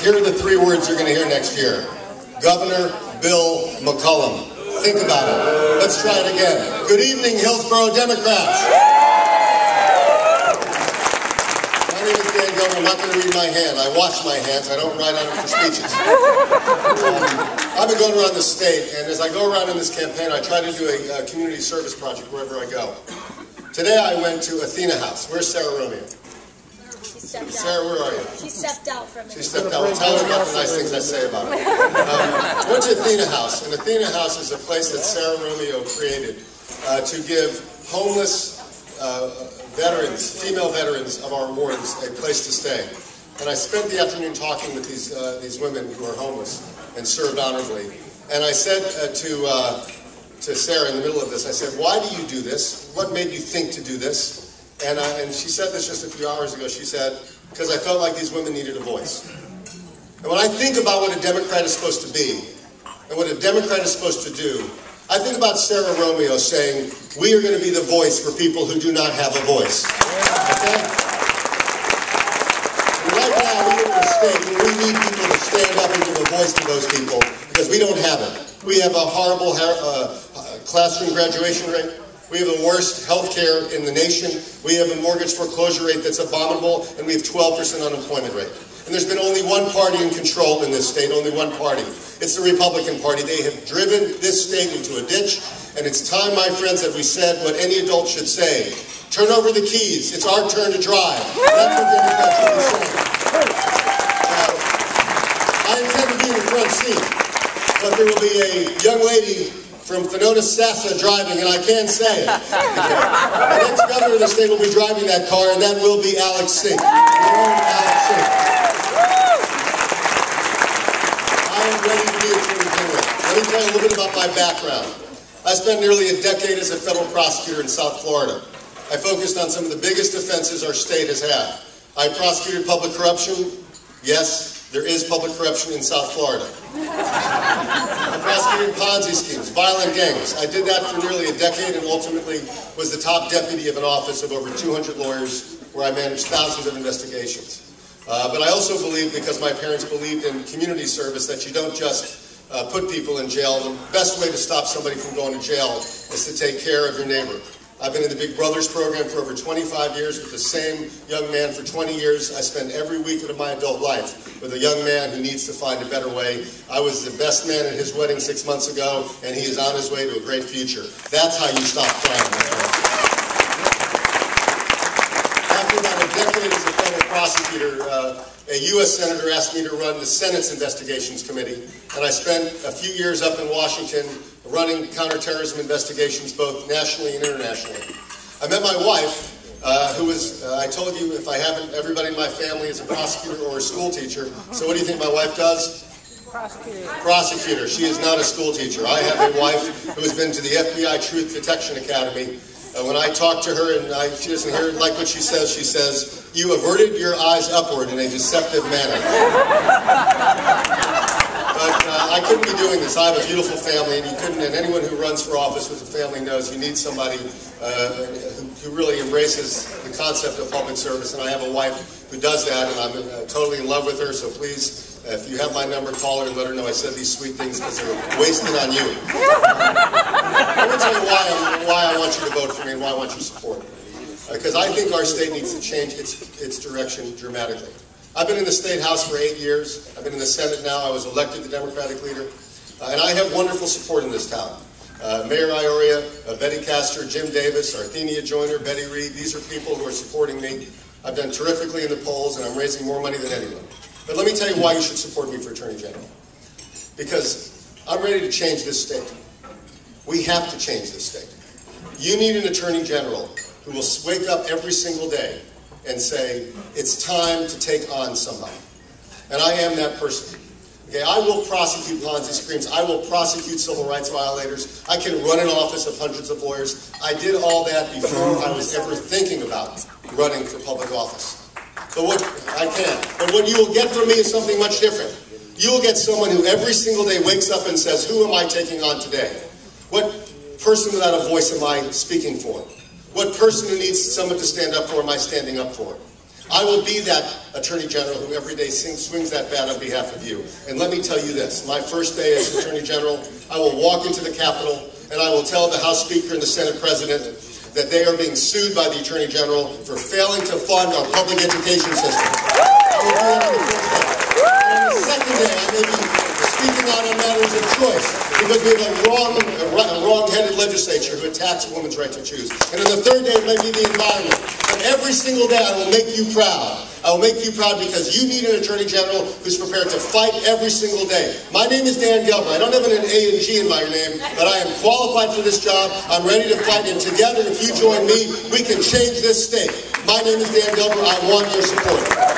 here are the 3 words you're going to hear next year. Governor Bill McCollum. Think about it. Let's try it again. Good evening, Hillsborough Democrats. My name is Dan Gelber. I'm not going to read my hand. I wash my hands. I don't write on them for speeches. I've been going around the state, and as I go around in this campaign, I try to do a community service project wherever I go. Today I went to Athena House. Where's Sarah Romeo? Sarah, where are you? She stepped out from it. She stepped out. Well, tell her about the nice things I say about her. I went to Athena House, and Athena House is a place that Sarah Romeo created to give homeless veterans, female veterans of our wards, a place to stay. And I spent the afternoon talking with these women who are homeless and served honorably. And I said to Sarah in the middle of this, I said, why do you do this? What made you think to do this? And she said this just a few hours ago. She said, because I felt like these women needed a voice. And when I think about what a Democrat is supposed to be, and what a Democrat is supposed to do, I think about Sarah Romeo saying, we are going to be the voice for people who do not have a voice. Okay? And right now, we live in a state where we need people to stand up and give a voice to those people, because we don't have it. We have a horrible classroom graduation rate. We have the worst health care in the nation. We have a mortgage foreclosure rate that's abominable, and we have 12% unemployment rate. And there's been only one party in control in this state, only one party. It's the Republican Party. They have driven this state into a ditch, and it's time, my friends, that we said what any adult should say. Turn over the keys. It's our turn to drive. That's what Democrats should be saying. I intend to be in the front seat, but there will be a young lady from Fonona Sassa driving, and I can say it. The next governor of the state will be driving that car, and that will be Alex Sink. Alex Sink. I am ready to be Attorney General. Let me tell you a little bit about my background. I spent nearly a decade as a federal prosecutor in South Florida. I focused on some of the biggest offenses our state has had. I prosecuted public corruption. Yes, there is public corruption in South Florida. I prosecuted Ponzi schemes, violent gangs. I did that for nearly a decade and ultimately was the top deputy of an office of over 200 lawyers where I managed thousands of investigations. But I also believe, because my parents believed in community service, that you don't just put people in jail. The best way to stop somebody from going to jail is to take care of your neighbor. I've been in the Big Brothers program for over 25 years with the same young man for 20 years. I spend every week of my adult life with a young man who needs to find a better way. I was the best man at his wedding 6 months ago, and he is on his way to a great future. That's how you stop crime, my friend. After about a decade as a federal prosecutor, a U.S. Senator asked me to run the Senate's Investigations Committee, and I spent a few years up in Washington running counterterrorism investigations both nationally and internationally. I met my wife, who was, I told you, if I haven't, everybody in my family is a prosecutor or a school teacher. So what do you think my wife does? Prosecutor. She is not a school teacher. I have a wife who has been to the FBI Truth Detection Academy. When I talk to her and she doesn't like what she says, you averted your eyes upward in a deceptive manner. But I couldn't be doing this. I have a beautiful family, and and anyone who runs for office with a family knows you need somebody who really embraces the concept of public service, and I have a wife who does that, and I'm totally in love with her, so please, if you have my number, call her and let her know I said these sweet things because they're wasted on you. Let me tell you why I want you to vote for me and why I want your support. Because I think our state needs to change its direction dramatically. I've been in the State House for 8 years. I've been in the Senate now. I was elected the Democratic leader. And I have wonderful support in this town. Mayor Ioria, Betty Castor, Jim Davis, Arthenia Joyner, Betty Reed. These are people who are supporting me. I've done terrifically in the polls, and I'm raising more money than anyone. But let me tell you why you should support me for Attorney General. Because I'm ready to change this state. We have to change this state. You need an Attorney General who will wake up every single day and say, it's time to take on somebody. And I am that person. Okay, I will prosecute Ponzi schemes. I will prosecute civil rights violators. I can run an office of hundreds of lawyers. I did all that before I was ever thinking about running for public office. But what you will get from me is something much different. You will get someone who every single day wakes up and says, who am I taking on today? What person without a voice am I speaking for? What person who needs someone to stand up for am I standing up for? I will be that Attorney General who every day swings that bat on behalf of you. And let me tell you this, my first day as Attorney General, I will walk into the Capitol and I will tell the House Speaker and the Senate President that they are being sued by the Attorney General for failing to fund our public education system. I will do that on the first day. And on the second day, I may be speaking out on matters of choice because we have a wrong-headed legislature who attacks women's right to choose. And on the third day, it may be the environment. But every single day, I will make you proud. I will make you proud because you need an Attorney General who's prepared to fight every single day. My name is Dan Gelber. I don't have an A and G in my name, but I am qualified for this job. I'm ready to fight, and together, if you join me, we can change this state. My name is Dan Gelber. I want your support.